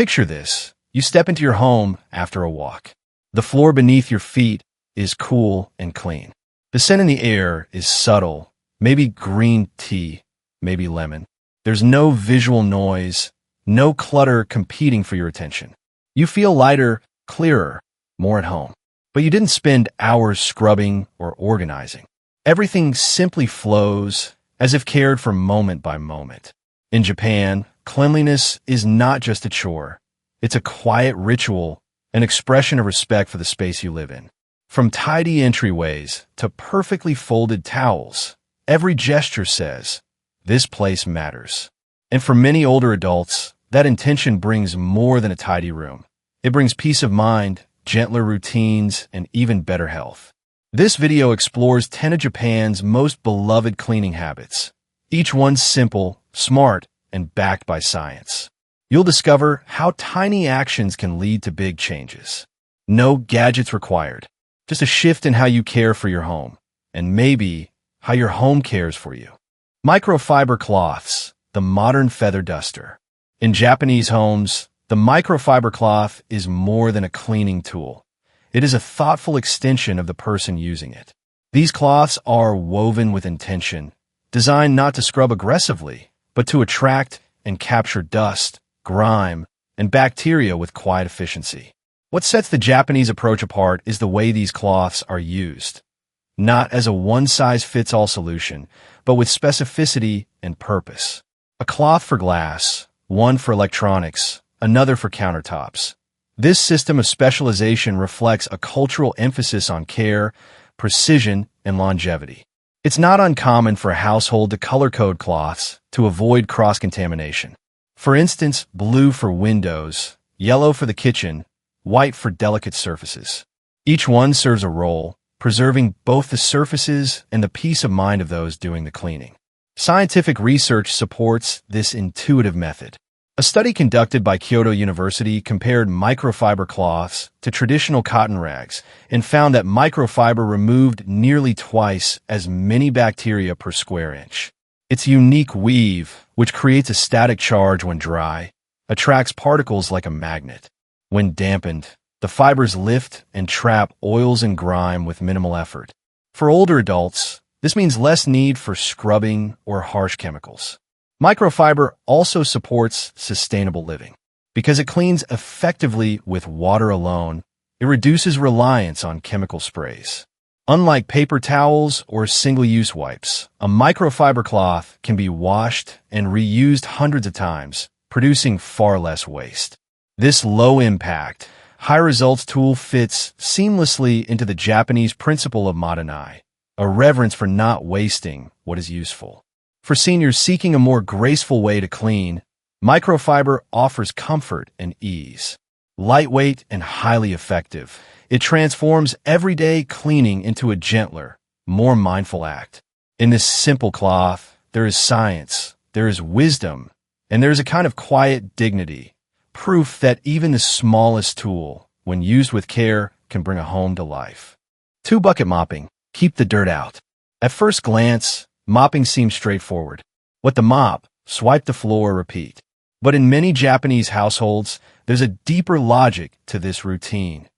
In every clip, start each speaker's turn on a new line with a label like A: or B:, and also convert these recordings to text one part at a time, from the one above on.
A: Picture this. You step into your home after a walk. The floor beneath your feet is cool and clean. The scent in the air is subtle, maybe green tea, maybe lemon. There's no visual noise, no clutter competing for your attention. You feel lighter, clearer, more at home. But you didn't spend hours scrubbing or organizing. Everything simply flows, as if cared for moment by moment. In Japan, cleanliness is not just a chore. It's a quiet ritual, an expression of respect for the space you live in. From tidy entryways to perfectly folded towels, every gesture says, "This place matters." And for many older adults, that intention brings more than a tidy room. It brings peace of mind, gentler routines, and even better health. This video explores 10 of Japan's most beloved cleaning habits. Each one simple, smart, and backed by science. You'll discover how tiny actions can lead to big changes. No gadgets required, just a shift in how you care for your home, and maybe how your home cares for you. Microfiber cloths, the modern feather duster. In Japanese homes, the microfiber cloth is more than a cleaning tool. It is a thoughtful extension of the person using it. These cloths are woven with intention, designed not to scrub aggressively, but to attract and capture dust, grime, and bacteria with quiet efficiency. What sets the Japanese approach apart is the way these cloths are used. Not as a one-size-fits-all solution, but with specificity and purpose. A cloth for glass, one for electronics, another for countertops. This system of specialization reflects a cultural emphasis on care, precision, and longevity. It's not uncommon for a household to color-code cloths to avoid cross-contamination. For instance, blue for windows, yellow for the kitchen, white for delicate surfaces. Each one serves a role, preserving both the surfaces and the peace of mind of those doing the cleaning. Scientific research supports this intuitive method. A study conducted by Kyoto University compared microfiber cloths to traditional cotton rags and found that microfiber removed nearly twice as many bacteria per square inch. Its unique weave, which creates a static charge when dry, attracts particles like a magnet. When dampened, the fibers lift and trap oils and grime with minimal effort. For older adults, this means less need for scrubbing or harsh chemicals. Microfiber also supports sustainable living. Because it cleans effectively with water alone, it reduces reliance on chemical sprays. Unlike paper towels or single-use wipes, a microfiber cloth can be washed and reused hundreds of times, producing far less waste. This low-impact, high-results tool fits seamlessly into the Japanese principle of madanai, a reverence for not wasting what is useful. For seniors seeking a more graceful way to clean, microfiber offers comfort and ease. Lightweight and highly effective, it transforms everyday cleaning into a gentler, more mindful act. In this simple cloth, there is science, there is wisdom, and there is a kind of quiet dignity, proof that even the smallest tool, when used with care, can bring a home to life. 2-bucket mopping, keep the dirt out. At first glance, mopping seems straightforward. What the mop, swipe the floor, repeat. But in many Japanese households, there's a deeper logic to this routine,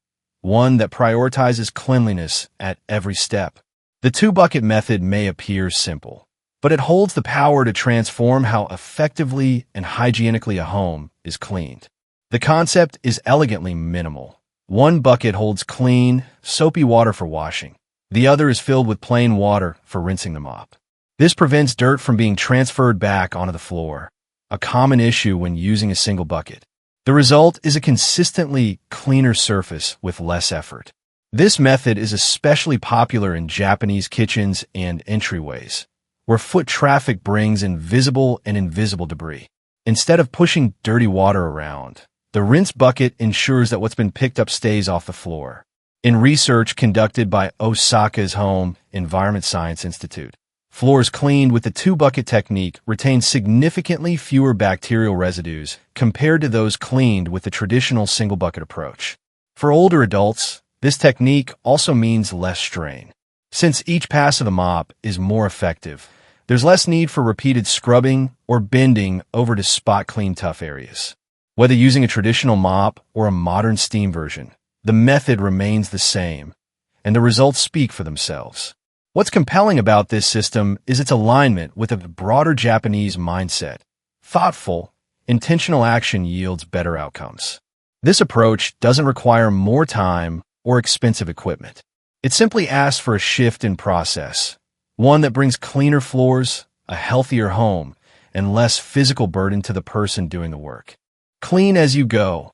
A: one that prioritizes cleanliness at every step. The 2-bucket method may appear simple, but it holds the power to transform how effectively and hygienically a home is cleaned. The concept is elegantly minimal. One bucket holds clean, soapy water for washing. The other is filled with plain water for rinsing the mop. This prevents dirt from being transferred back onto the floor, a common issue when using a single bucket. The result is a consistently cleaner surface with less effort. This method is especially popular in Japanese kitchens and entryways, where foot traffic brings in visible and invisible debris. Instead of pushing dirty water around, the rinse bucket ensures that what's been picked up stays off the floor. In research conducted by Osaka's Home Environment Science Institute, floors cleaned with the 2-bucket technique retain significantly fewer bacterial residues compared to those cleaned with the traditional single-bucket approach. For older adults, this technique also means less strain. Since each pass of the mop is more effective, there's less need for repeated scrubbing or bending over to spot clean tough areas. Whether using a traditional mop or a modern steam version, the method remains the same, and the results speak for themselves. What's compelling about this system is its alignment with a broader Japanese mindset. Thoughtful, intentional action yields better outcomes. This approach doesn't require more time or expensive equipment. It simply asks for a shift in process, one that brings cleaner floors, a healthier home, and less physical burden to the person doing the work. Clean as you go.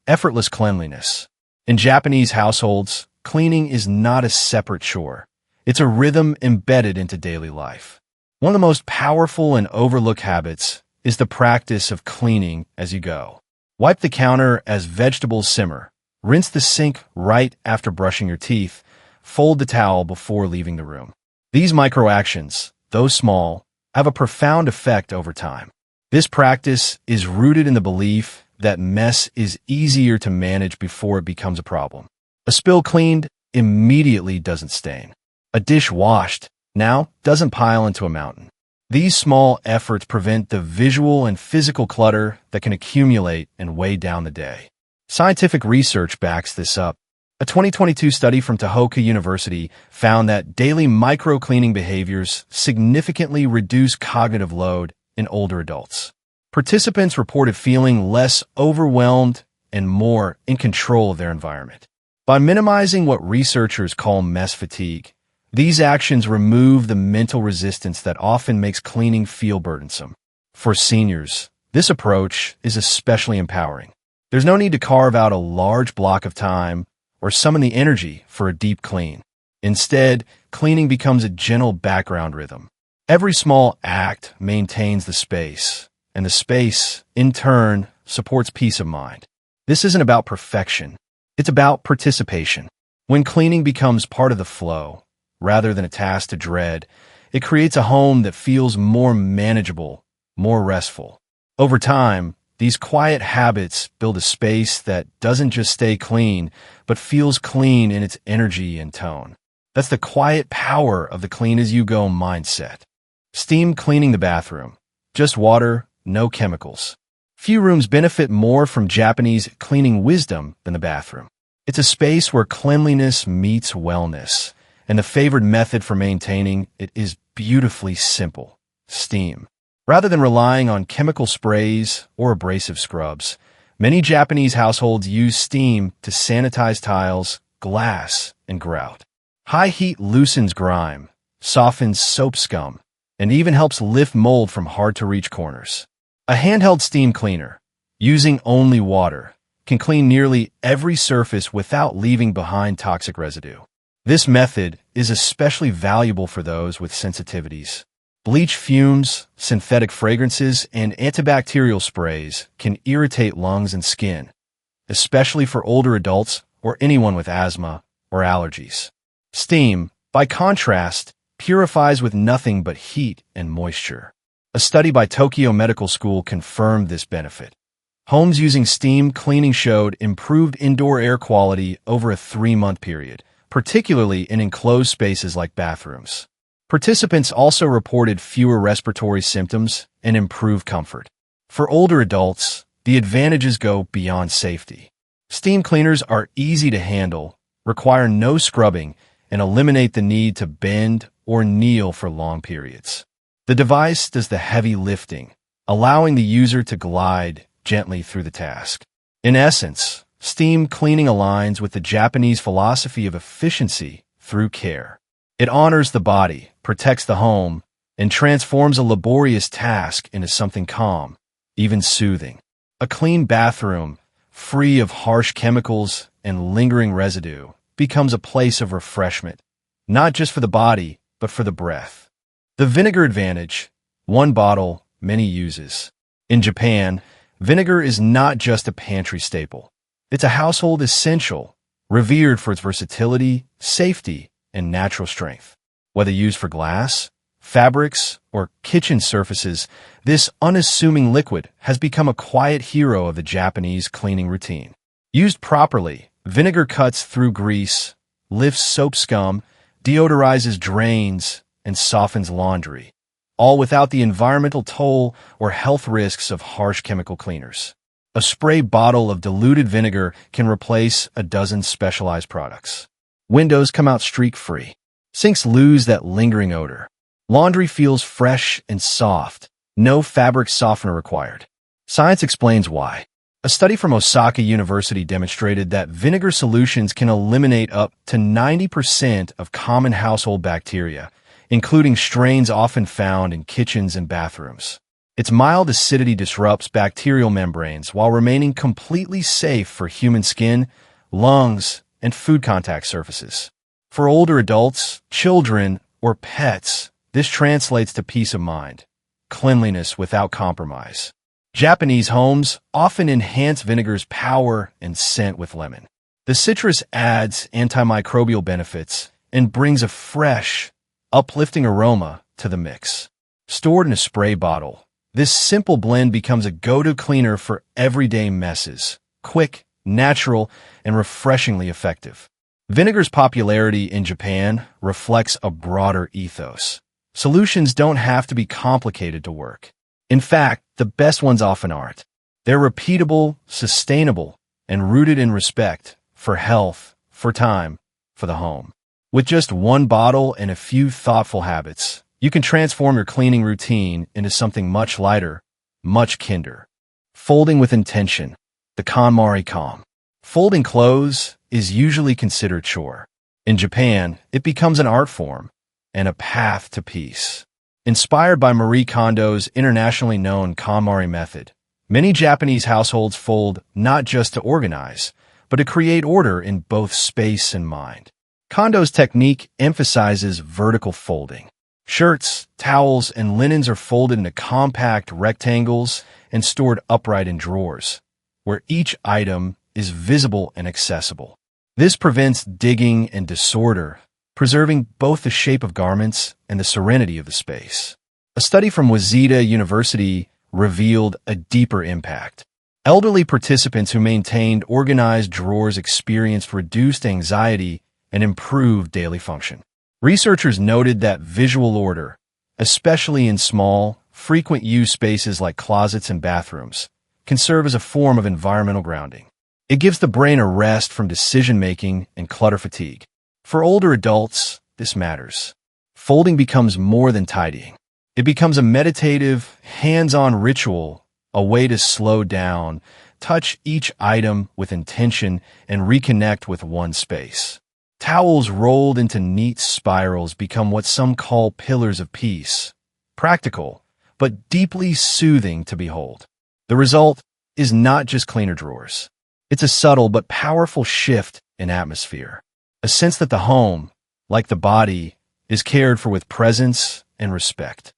A: Effortless cleanliness. In Japanese households, cleaning is not a separate chore. It's a rhythm embedded into daily life. One of the most powerful and overlooked habits is the practice of cleaning as you go. Wipe the counter as vegetables simmer. Rinse the sink right after brushing your teeth. Fold the towel before leaving the room. These micro-actions, though small, have a profound effect over time. This practice is rooted in the belief that mess is easier to manage before it becomes a problem. A spill cleaned immediately doesn't stain. A dish washed now doesn't pile into a mountain. These small efforts prevent the visual and physical clutter that can accumulate and weigh down the day. Scientific research backs this up. A 2022 study from Tohoku University found that daily micro-cleaning behaviors significantly reduce cognitive load in older adults. Participants reported feeling less overwhelmed and more in control of their environment. By minimizing what researchers call mess fatigue, these actions remove the mental resistance that often makes cleaning feel burdensome. For seniors, this approach is especially empowering. There's no need to carve out a large block of time or summon the energy for a deep clean. Instead, cleaning becomes a gentle background rhythm. Every small act maintains the space, and the space, in turn, supports peace of mind. This isn't about perfection. It's about participation. When cleaning becomes part of the flow, rather than a task to dread, it creates a home that feels more manageable, more restful. Over time, these quiet habits build a space that doesn't just stay clean, but feels clean in its energy and tone. That's the quiet power of the clean-as-you-go mindset. Steam cleaning the bathroom. Just water, no chemicals. Few rooms benefit more from Japanese cleaning wisdom than the bathroom. It's a space where cleanliness meets wellness, and the favored method for maintaining it is beautifully simple: steam. Rather than relying on chemical sprays or abrasive scrubs, many Japanese households use steam to sanitize tiles, glass, and grout. High heat loosens grime, softens soap scum, and even helps lift mold from hard-to-reach corners. A handheld steam cleaner, using only water, can clean nearly every surface without leaving behind toxic residue. This method is especially valuable for those with sensitivities. Bleach fumes, synthetic fragrances, and antibacterial sprays can irritate lungs and skin, especially for older adults or anyone with asthma or allergies. Steam, by contrast, purifies with nothing but heat and moisture. A study by Tokyo Medical School confirmed this benefit. Homes using steam cleaning showed improved indoor air quality over a 3-month period, particularly in enclosed spaces like bathrooms. Participants also reported fewer respiratory symptoms and improved comfort. For older adults, the advantages go beyond safety. Steam cleaners are easy to handle, require no scrubbing, and eliminate the need to bend or kneel for long periods. The device does the heavy lifting, allowing the user to glide gently through the task. In essence, steam cleaning aligns with the Japanese philosophy of efficiency through care. It honors the body, protects the home, and transforms a laborious task into something calm, even soothing. A clean bathroom, free of harsh chemicals and lingering residue, becomes a place of refreshment, not just for the body, but for the breath. The vinegar advantage: one bottle, many uses. In Japan, vinegar is not just a pantry staple. It's a household essential, revered for its versatility, safety, and natural strength. Whether used for glass, fabrics, or kitchen surfaces, this unassuming liquid has become a quiet hero of the Japanese cleaning routine. Used properly, vinegar cuts through grease, lifts soap scum, deodorizes drains, and softens laundry, all without the environmental toll or health risks of harsh chemical cleaners. A spray bottle of diluted vinegar can replace a dozen specialized products. Windows come out streak-free. Sinks lose that lingering odor. Laundry feels fresh and soft. No fabric softener required. Science explains why. A study from Osaka University demonstrated that vinegar solutions can eliminate up to 90% of common household bacteria, including strains often found in kitchens and bathrooms. Its mild acidity disrupts bacterial membranes while remaining completely safe for human skin, lungs, and food contact surfaces. For older adults, children, or pets, this translates to peace of mind, cleanliness without compromise. Japanese homes often enhance vinegar's power and scent with lemon. The citrus adds antimicrobial benefits and brings a fresh, uplifting aroma to the mix. Stored in a spray bottle, this simple blend becomes a go-to cleaner for everyday messes. Quick, natural, and refreshingly effective. Vinegar's popularity in Japan reflects a broader ethos. Solutions don't have to be complicated to work. In fact, the best ones often aren't. They're repeatable, sustainable, and rooted in respect for health, for time, for the home. With just one bottle and a few thoughtful habits, you can transform your cleaning routine into something much lighter, much kinder. Folding with intention, the KonMari calm. Folding clothes is usually considered chore. In Japan, it becomes an art form and a path to peace. Inspired by Marie Kondo's internationally known KonMari method, many Japanese households fold not just to organize, but to create order in both space and mind. Kondo's technique emphasizes vertical folding. Shirts, towels, and linens are folded into compact rectangles and stored upright in drawers, where each item is visible and accessible. This prevents digging and disorder, preserving both the shape of garments and the serenity of the space. A study from Waseda University revealed a deeper impact. Elderly participants who maintained organized drawers experienced reduced anxiety and improved daily function. Researchers noted that visual order, especially in small, frequent-use spaces like closets and bathrooms, can serve as a form of environmental grounding. It gives the brain a rest from decision-making and clutter fatigue. For older adults, this matters. Folding becomes more than tidying. It becomes a meditative, hands-on ritual, a way to slow down, touch each item with intention, and reconnect with one space. Towels rolled into neat spirals become what some call pillars of peace. Practical, but deeply soothing to behold. The result is not just cleaner drawers. It's a subtle but powerful shift in atmosphere. A sense that the home, like the body, is cared for with presence and respect.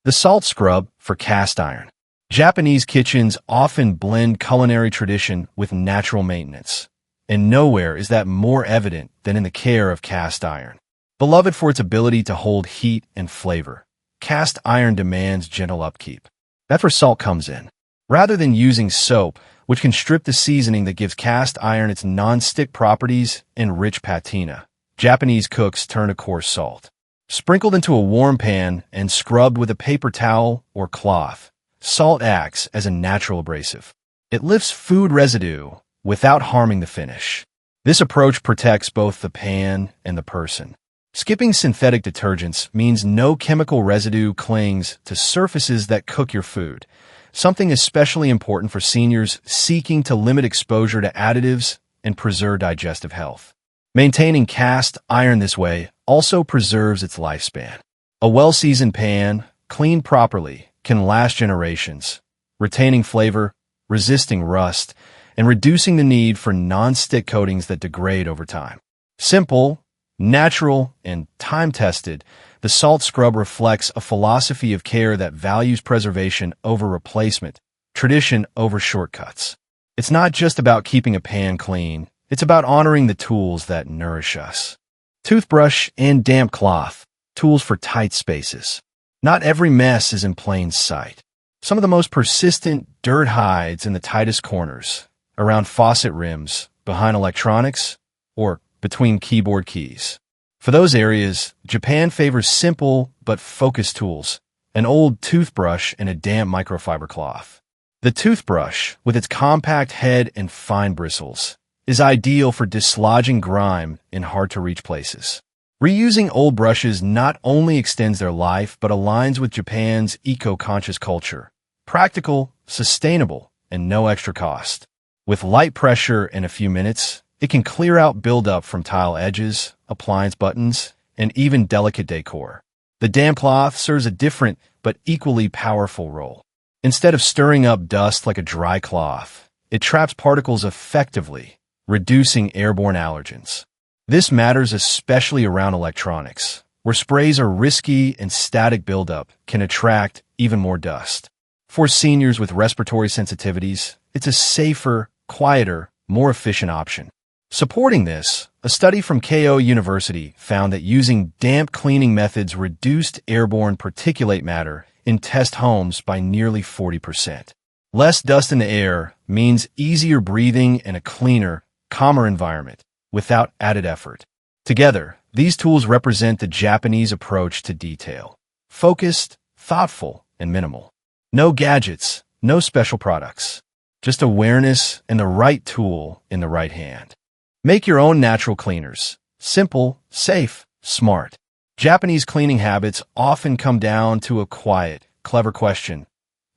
A: The salt scrub for cast iron. Japanese kitchens often blend culinary tradition with natural maintenance. And nowhere is that more evident than in the care of cast iron. Beloved for its ability to hold heat and flavor, cast iron demands gentle upkeep. That's where salt comes in. Rather than using soap, which can strip the seasoning that gives cast iron its non-stick properties and rich patina, Japanese cooks turn to coarse salt. Sprinkled into a warm pan and scrubbed with a paper towel or cloth, salt acts as a natural abrasive. It lifts food residue without harming the finish. This approach protects both the pan and the person. Skipping synthetic detergents means no chemical residue clings to surfaces that cook your food, something especially important for seniors seeking to limit exposure to additives and preserve digestive health. Maintaining cast iron this way also preserves its lifespan. A well-seasoned pan, cleaned properly, can last generations, retaining flavor, resisting rust, and reducing the need for non-stick coatings that degrade over time. Simple, natural, and time-tested, the salt scrub reflects a philosophy of care that values preservation over replacement, tradition over shortcuts. It's not just about keeping a pan clean, it's about honoring the tools that nourish us. Toothbrush and damp cloth, tools for tight spaces. Not every mess is in plain sight. Some of the most persistent dirt hides in the tightest corners, around faucet rims, behind electronics, or between keyboard keys. For those areas, Japan favors simple but focused tools, an old toothbrush and a damp microfiber cloth. The toothbrush, with its compact head and fine bristles, is ideal for dislodging grime in hard-to-reach places. Reusing old brushes not only extends their life but aligns with Japan's eco-conscious culture. Practical, sustainable, and no extra cost. With light pressure and a few minutes, it can clear out buildup from tile edges, appliance buttons, and even delicate decor. The damp cloth serves a different but equally powerful role. Instead of stirring up dust like a dry cloth, it traps particles effectively, reducing airborne allergens. This matters especially around electronics, where sprays are risky and static buildup can attract even more dust. For seniors with respiratory sensitivities, it's a safer, quieter, more efficient option. Supporting this, a study from Keio University found that using damp cleaning methods reduced airborne particulate matter in test homes by nearly 40%. Less dust in the air means easier breathing and a cleaner, calmer environment without added effort. Together, these tools represent the Japanese approach to detail. Focused, thoughtful, and minimal. No gadgets, no special products. Just awareness and the right tool in the right hand. Make your own natural cleaners. Simple, safe, smart. Japanese cleaning habits often come down to a quiet, clever question.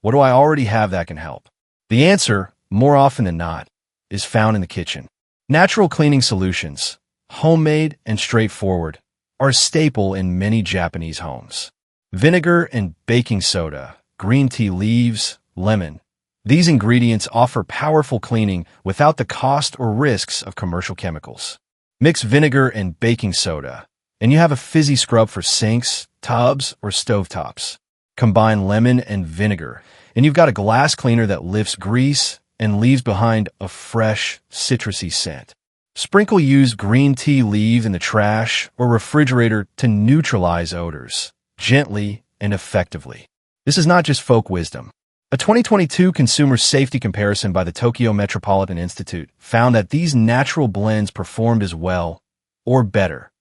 A: What do I already have that can help? The answer, more often than not, is found in the kitchen. Natural cleaning solutions, homemade and straightforward, are a staple in many Japanese homes. Vinegar and baking soda, green tea leaves, lemon. These ingredients offer powerful cleaning without the cost or risks of commercial chemicals. Mix vinegar and baking soda, and you have a fizzy scrub for sinks, tubs, or stovetops. Combine lemon and vinegar, and you've got a glass cleaner that lifts grease and leaves behind a fresh, citrusy scent. Sprinkle used green tea leaf in the trash or refrigerator to neutralize odors, gently and effectively. This is not just folk wisdom. A 2022 consumer safety comparison by the Tokyo Metropolitan Institute found that these natural blends performed as well, or better,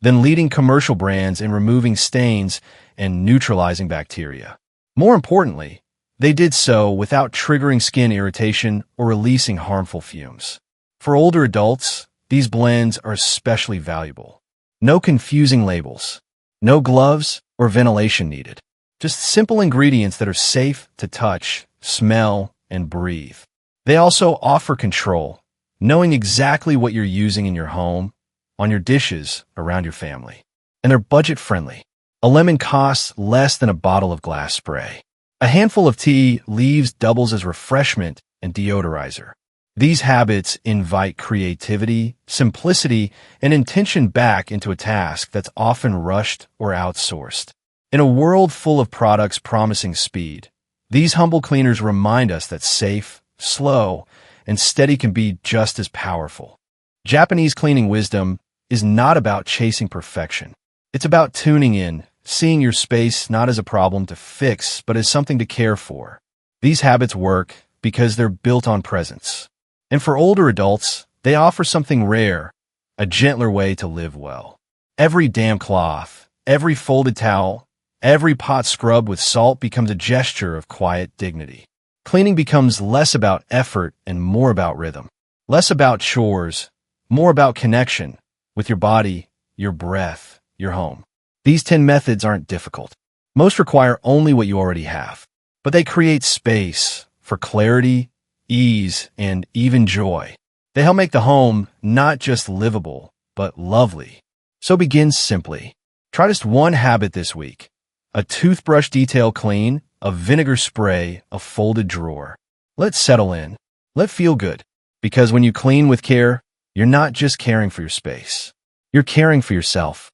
A: than leading commercial brands in removing stains and neutralizing bacteria. More importantly, they did so without triggering skin irritation or releasing harmful fumes. For older adults, these blends are especially valuable. No confusing labels, no gloves or ventilation needed. Just simple ingredients that are safe to touch, smell, and breathe. They also offer control, knowing exactly what you're using in your home, on your dishes, around your family. And they're budget-friendly. A lemon costs less than a bottle of glass spray. A handful of tea leaves doubles as refreshment and deodorizer. These habits invite creativity, simplicity, and intention back into a task that's often rushed or outsourced. In a world full of products promising speed, these humble cleaners remind us that safe, slow, and steady can be just as powerful. Japanese cleaning wisdom is not about chasing perfection. It's about tuning in, seeing your space not as a problem to fix, but as something to care for. These habits work because they're built on presence. And for older adults, they offer something rare, a gentler way to live well. Every damp cloth, every folded towel, every pot scrubbed with salt becomes a gesture of quiet dignity. Cleaning becomes less about effort and more about rhythm. Less about chores, more about connection with your body, your breath, your home. These 10 methods aren't difficult. Most require only what you already have, but they create space for clarity, ease, and even joy. They help make the home not just livable, but lovely. So begin simply. Try just one habit this week. A toothbrush detail clean, a vinegar spray, a folded drawer. Let settle in. Let feel good. Because when you clean with care, you're not just caring for your space. You're caring for yourself.